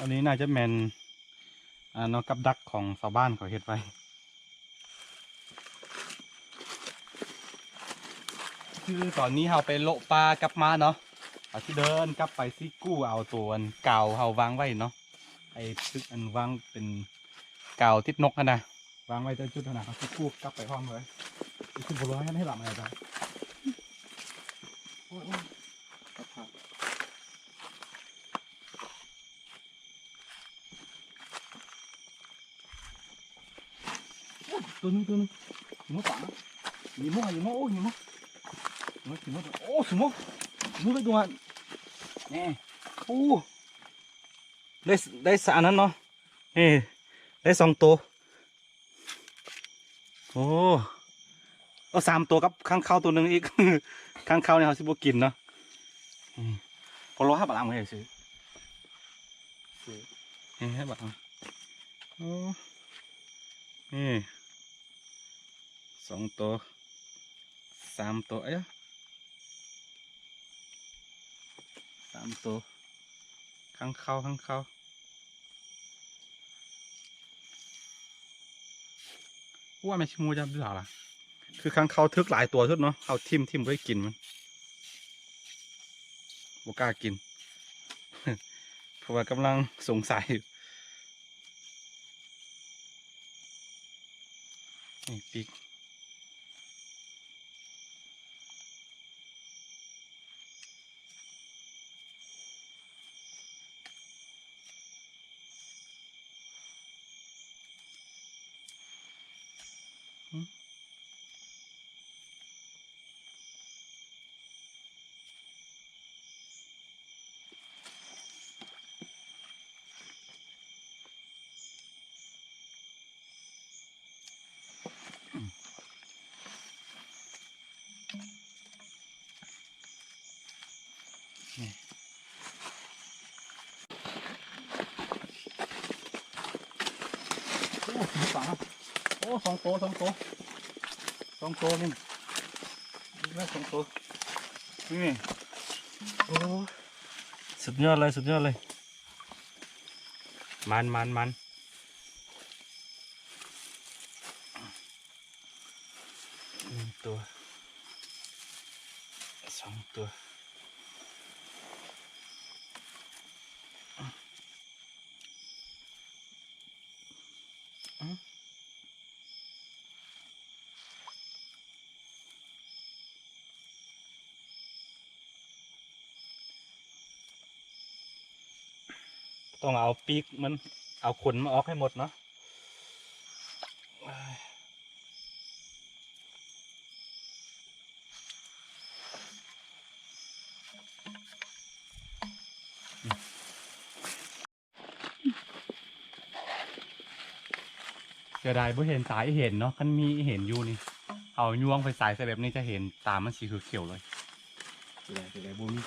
อันนี้น่าจะแมนนกกับดักของชาวบ้านเขาเฮ็ดไว้คือตอนนี้เราไปโละปลากลับมาเนาะเอาที่เดินกลับไปซิกู้เอาตัวเก่าเราวางไว้เนาะไอ้ซึกอันวางเป็นเก่าทิศนกนะวางไว้จนจุดขนาดเขาซิกู้กลับไปห้องเลยคือบัวลอยให้หลับอะไรจ้ะตัวนึงหิมะป่าหิมะโอ้หิมะโอ้หิมะเลยตัวนี่โอ้ได้สารนั้นเนาะนี่ได้2 ตัวโอ้เอา3 ตัวกับข้างเข้าตัวหนึ่งอีก ข้างเข้าเนี่ยเขาสิบกินเนาะพอ150 บาทไม่ได้ซื้อนี่ให้บาทโอ้นี่2 ตัว3 ตัว3 ตัวข้างเข้าว่าไม่ชิมูจะดูหรอล่ะคือข้างเข้าทึกหลายตัวทุกเนาะเขาทิมไว้กินมันบ่กล้ากิน เพราะว่ากำลังสงสัยนี่ปีกโอ้2 ตัวนี่ได้2 ตัวนี่โอ้สุดยอดเลยมัน1 ตัว2 ตัวต้องเอาปีกมันเอาขนมาออกให้หมดเนาะเสียดายบ่เห็นสายเห็นเนาะคันมีเห็นอยู่นี่เอายวงไปสายใส่แบบนี้จะเห็นตามันสีเขียวเลยเสียดายบ่มี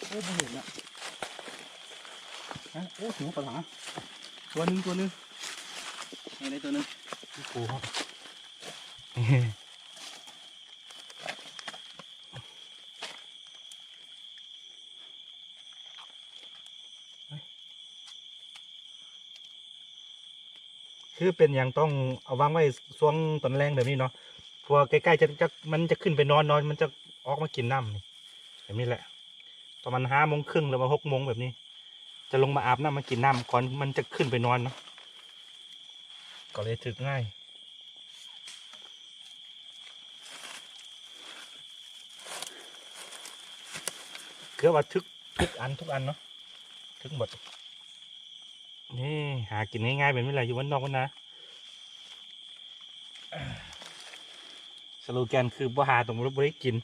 โอ้ไม่เห็นอ่ะโอ้หัวปลาหลาตัวนึงอะไรตัวนึงโอ้โหคือเป็นอย่างต้องเอาวางไว้ช่วงตอนแรงแบบนี้เนาะพอใกล้ๆมันจะขึ้นไปนอนมันจะออกมากินน้ำนี่แบบนี้แหละประมาณ5 โมงครึ่งหรือว่า6 โมงแบบนี้จะลงมาอาบน้ำมากินน้ำก่อนมันจะขึ้นไปนอนเนาะ ก็เลยถึกง่ายคือว่าทุกอันเนาะทึกหมดนี่หากินง่ายๆเป็นไม่ไรอยู่วันนอกวันนะสโลแกนคือบ่หาตรงรถบ่ได้กิน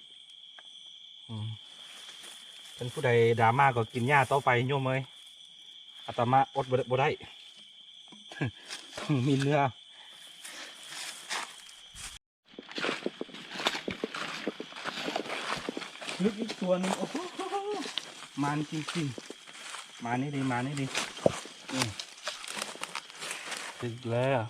เป็นผู้ใดดราม่าก็กินหญ้าต่อไปโยมเอ้ยอาตมาอดบ่ได้ ต้องมีเนื้อลึกอีกตัวนึงโอ้โหมันจริงๆมานี่ดินี่ถึงแล้ว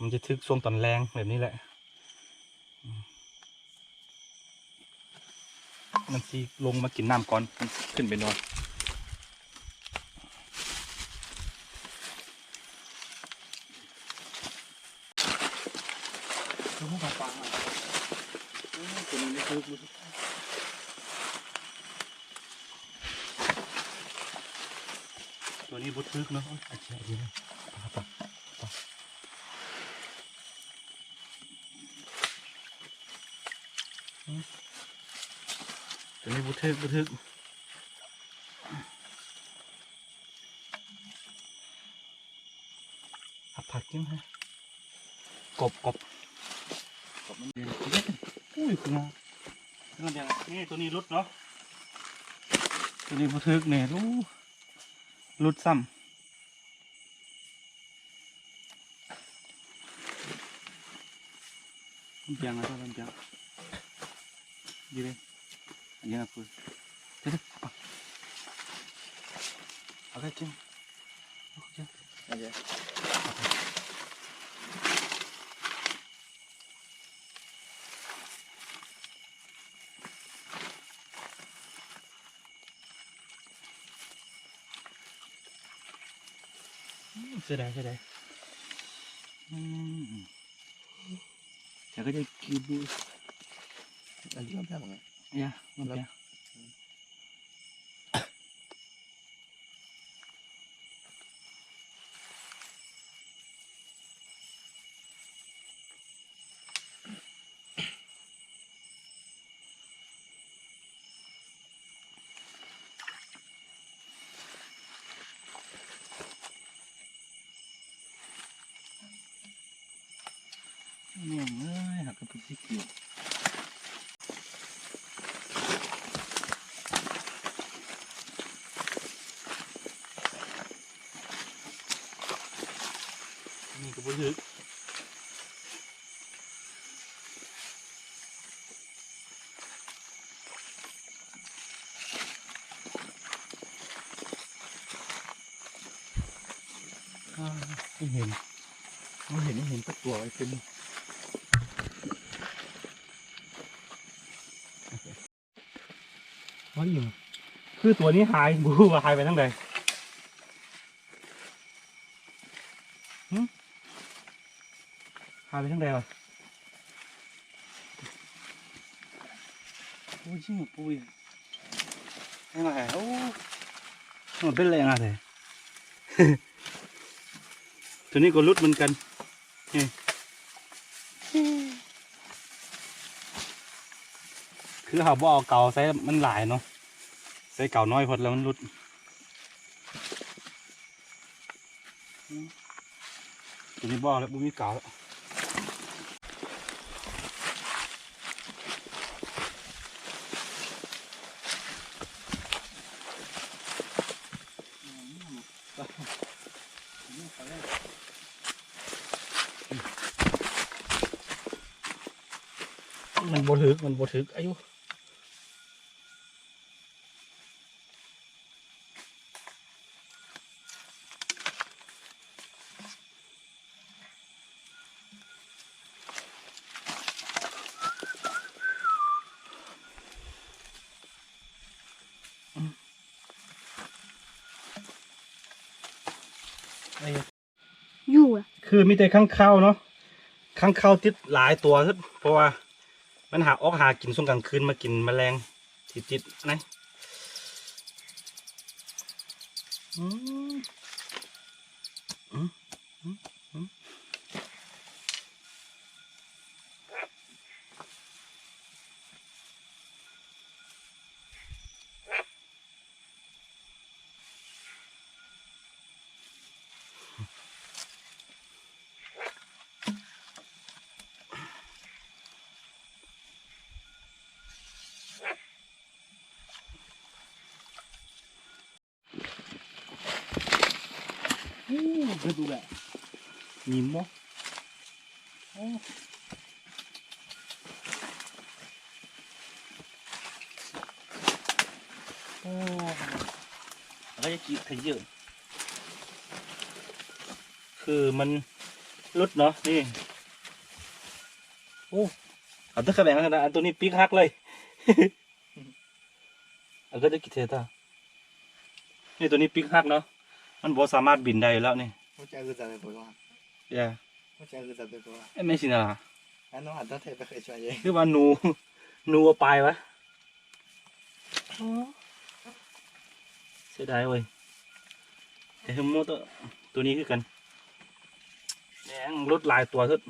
มันจะทึกช่วงตอนแรงแบบนี้แหละมันซีลงมากินน้ำก่อนมันขึ้นไปนอนตัวนี้ปลาตัวนี้ไม่ทึกตัวนี้บุทึกเนาะอาจจะดีนะปลาตัวนี้บุทึกผักกินฮะกบมันเดือดอุ้ยคุณนะนี่ตัวนี้รุดเนาะตัวนี้บุทึกเนี่ยรุดซ้ำลำเจียงอะไรลำเจียงดีเลยยังไงคุณเดี๋ยวอะไรจริงโอเคเสียดายเดี๋ยวก็จะกินดูอันนี้มันแพงไหมเนี่ยมันแพงเนี่ยเอ้ยหักกระปุกที่เกี่ยวนี่กระปุกลึกไม่เห็นสักตัวไอ้เป็นว่าอยู่คือตัวนี้หายบูว่าหายไปทั้งใดหายไปทั้งใดวะโอ้ยชิงปุยยังไงโอ้มันเป็นอะไรยังไงตัวนี้ก็รุดเหมือนกันคือเขาบอกเก่าใส่มันหลายเนาะใส่เก่าน้อยพอแล้วมันรุดตัวนี้บอกแล้วบุ้มีเก่ามันโบถึกอายุอยู่อ่ะคือมีแต่ข้างเข้าเนาะข้างเข้าติดหลายตัวเพราะว่ามันหากินช่วงกลางคืนมากินแมลง จิตนะอืมอืมอืมอืมไปดูแหละมีมั้งโอ้โอ้แล้วก็จะกินเยอะคือมันลุดเนาะนี่โอ้เอาตะแคงกันนะอันตัวนี้ปีกหักเลย อันก็จะกินเทต้านี่ตัวนี้ปีกหักเนาะมันบ่สามารถบินได้อยู่แล้วนี่ 我家是咱的多少？ เดี๋ยว 我家是咱的多少？ ไอ้ไม่สินะล่ะ 俺弄俺当台北很专业。 คือว่าหนู หนูเอาไปวะเสียดายเว้ยแต่ทั้งหมดตัวนี้คือกันแดงรถลายตัวสุด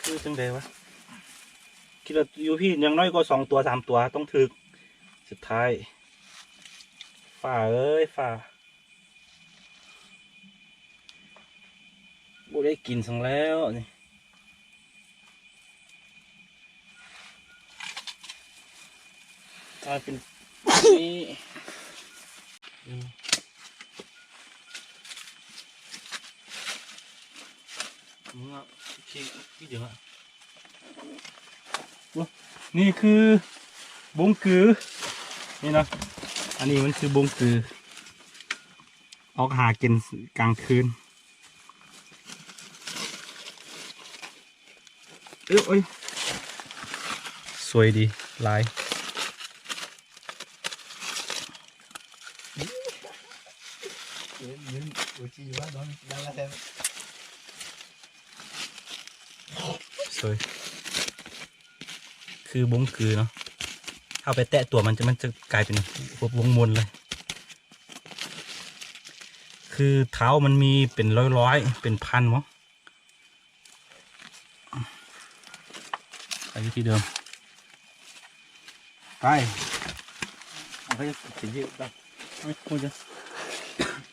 คือจังไดวะคิดว่าอยู่พี่ยังน้อยก็2 ตัว 3 ตัวต้องถึกสุดท้ายฝ่าเอ้ยฝ่าบ่ได้กินสังแล้วนี่กลายเป็นนี่นี่คือบงกือนี่นะอันนี้มันคือบงกือออกหากินกลางคืนเอ้ยสวยดีลาย我记住了，咱俩才。 สวยคือบงกือเนาะเอาไปแตะตัวมันจะกลายเป็นพวกวงมนเลยคือเท้ามันมีเป็นร้อยเป็นพันมั้งไปที่เดิมไปเอาไปจะเยอะไปไม่ควรจะ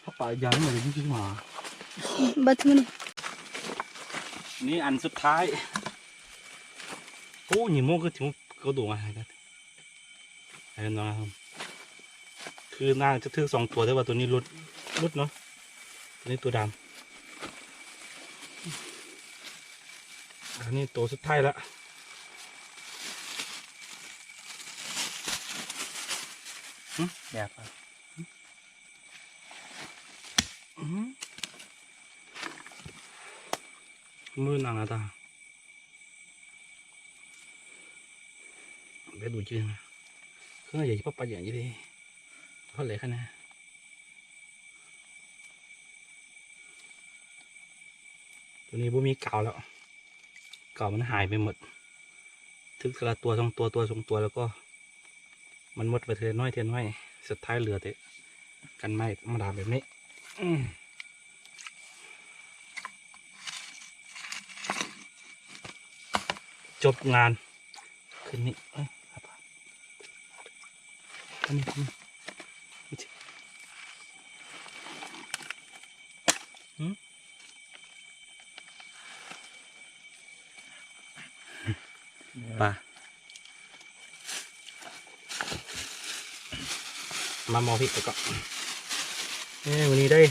ถ้าป่ายางมันจะยิ่งมา Batman. นี่อันสุดท้ายโอ้ยโมก็ถึงก็ดูมาครับไอ้น้องครับคือน่าจะถือ2 ตัวแต่ว่าตัวนี้รุดเนาะตัวนี้ตัวดำอันนี้ตัวสุดท้ายละแบบมือนางอะตาไปดูชื่อนะเครื่องใหญ่ปั๊บปั๊บอย่างนี้ดิเท่าไหร่คะนะตัวนี้บ่มีเก่าแล้วเก่ามันหายไปหมดทึกละตัว2 ตัว2 ตัวแล้วก็มันหมดไปเทน้อยสุดท้ายเหลือแต่กันไม้ธรรมดาแบบนี้จบงานคืนนี้อันนี้ปลามามองพี่ไปก่อนวันนี้ได้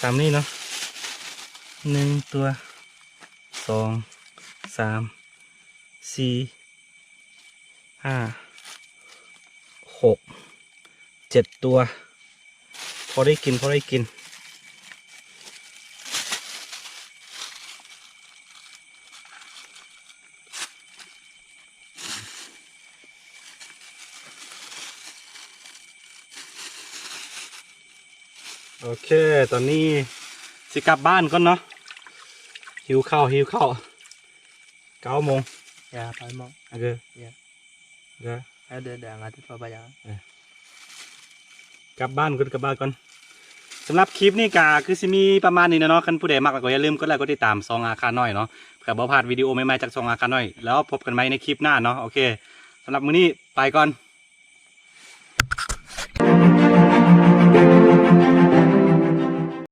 3 นี่เนาะ1 ตัว 2 3 4 5 6 7 ตัวพอได้กินโอเคตอนนี้ สิกลับบ้านก่อนเนาะหิวข้าว9 โมง Ya, palmo. โอเค Iya. โอเค Ada ngatur apa ya? กลับบ้านก่อนสำหรับคลิปนี้ก็คือสิมีประมาณนี้นะเนาะคันผู้ใดมักก็อย่าลืมกดไลค์กดติดตามซองอาคาน้อยเนาะเผื่อบ่พลาดวิดีโอใหม่ๆจากซองอาคาน้อยแล้วพบกันใหม่ในคลิปหน้าเนาะโอเคสำหรับมื้อนี้ไปก่อน